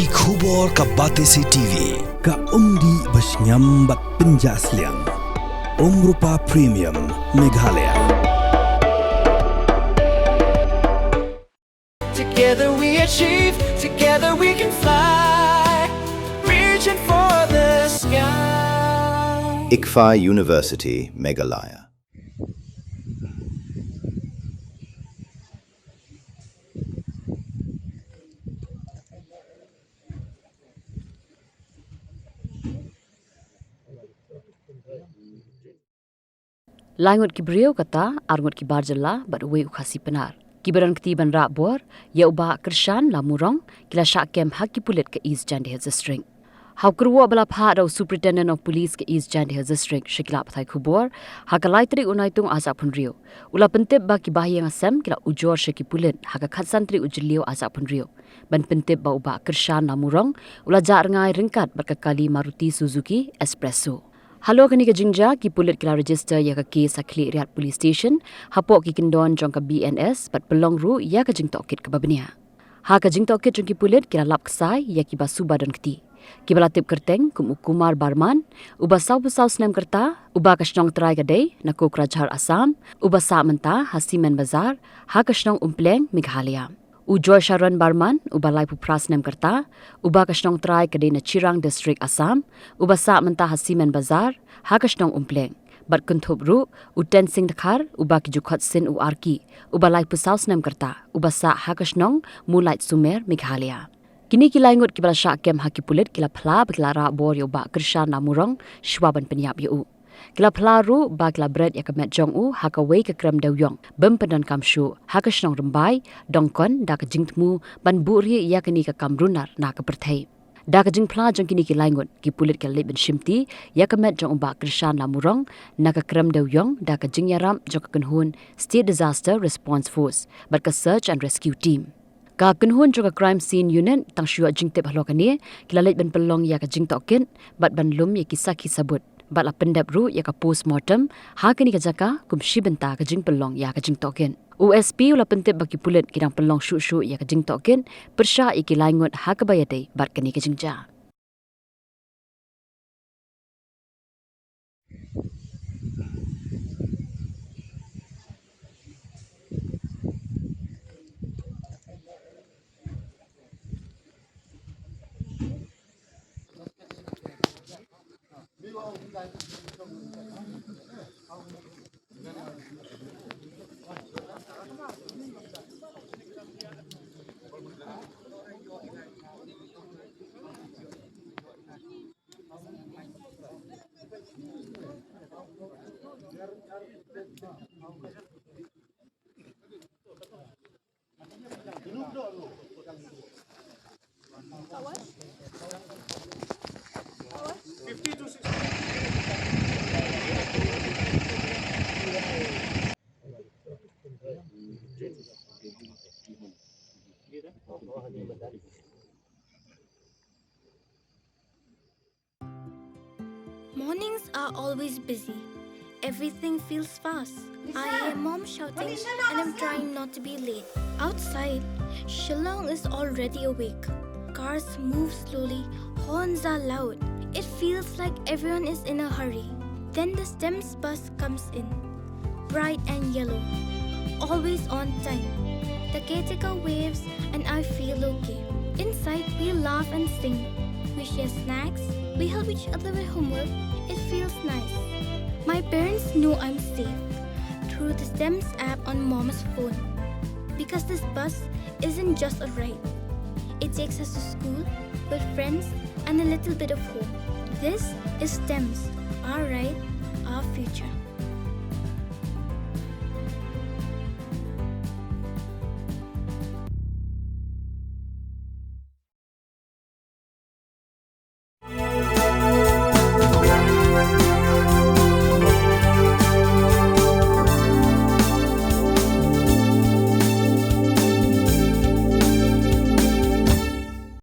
Ki khubor ka Batesi TV. Ka umdi basnyam bat penjaslian. Rupa Premium Meghalaya. Together we achieve, together we can fly, reaching for the sky. ICFA University, Meghalaya. Langut ki beriau kata, arngut ki barjala, bat uwe ukhasi penar. Kibaran ketiban Rahbor, ya ubah Kyrshan Lamurong, kila Shah kem haki pulit ke East Jandi String. Hau kerwa bala pha rau Superintendent of Police ke East Jandi String, Shikila pathai khubor, haka laitri unaitung azab pun rio. Ula pentip ba ki bahiyang asam kila ujor shiki pulit, haka khatsantri ujiliu azab pun rio. Ban pentip ba ubah Kyrshan Lamurong, ula jar ngai ringkat berkakali Maruti Suzuki Espresso. Halo kani ka jingja ki pulit kila register ya ka kes akli riat police station hapok ki kindon jong ka BNS pat pelong ru ya ka jing tokit ka babnia ha ka jing tokit jong ki pulit kila lap ksai ya ki basu badan kti ki balatip kerteng kum kumar barman uba sau snem kerta uba ka snong trai ka dei na ko krajhar Assam uba sa menta hasimen bazar ha ka snong umpleng Meghalaya Ujoy Sharon Barman, uba lai pupras nem kerta, uba kasnong try kade na Chirang District Assam, uba sa menta hasimen bazar, ha kasnong umpleng. Bat kunthub ru, uten sing dakhar, uba ki jukhot sin u arki, uba lai pusaus nem kerta, uba sa ha kasnong mulait sumer Meghalaya. Kini kilai ngut kibala Shah kem haki pulit kila phla bakila Rahbor yo ba Kyrshan Lamurong, shwaban Pynïap yo. Kila pelaru ba kila Bret ya kemet jong u haka wei ke Krem Dewïong bempedan kamshu haka shnong rembai dongkon da ke jingtmu ban buri ya kini ke kamrunar na ke perthai da ke jing pla jong kini ki laingut ki pulit ke leben shimti ya kemet jong ba Kyrshan Lamurong na ke Krem Dewïong da ke jing yaram jong ke kenhun State Disaster Response Force bat ke search and rescue team ka kenhun jong ke crime scene unit tang shua jingtep halokani kila leben pelong ya ke jing tokin bat ban lum ya kisah kisabut bat la pendap ru ya ka postmortem ha kini ka jaka kum shibenta ka jing pelong ya ka jing token USP ula pentip bagi pulit kidang pelong shu ya ka jing token persha iki laingut ha ka bayate bat kini ka jingja Mornings are always busy. Everything feels fast. I hear mom shouting and I'm trying not to be late. Outside, Shillong is already awake. Cars move slowly, horns are loud. It feels like everyone is in a hurry. Then the STEMS bus comes in, bright and yellow, always on time. The caretaker waves and I feel okay. Inside, we laugh and sing. We share snacks. We help each other with homework. It feels nice. My parents know I'm safe through the STEMS app on Mom's phone. Because this bus isn't just a ride. It takes us to school with friends and a little bit of hope. This is STEMS, our ride, our future.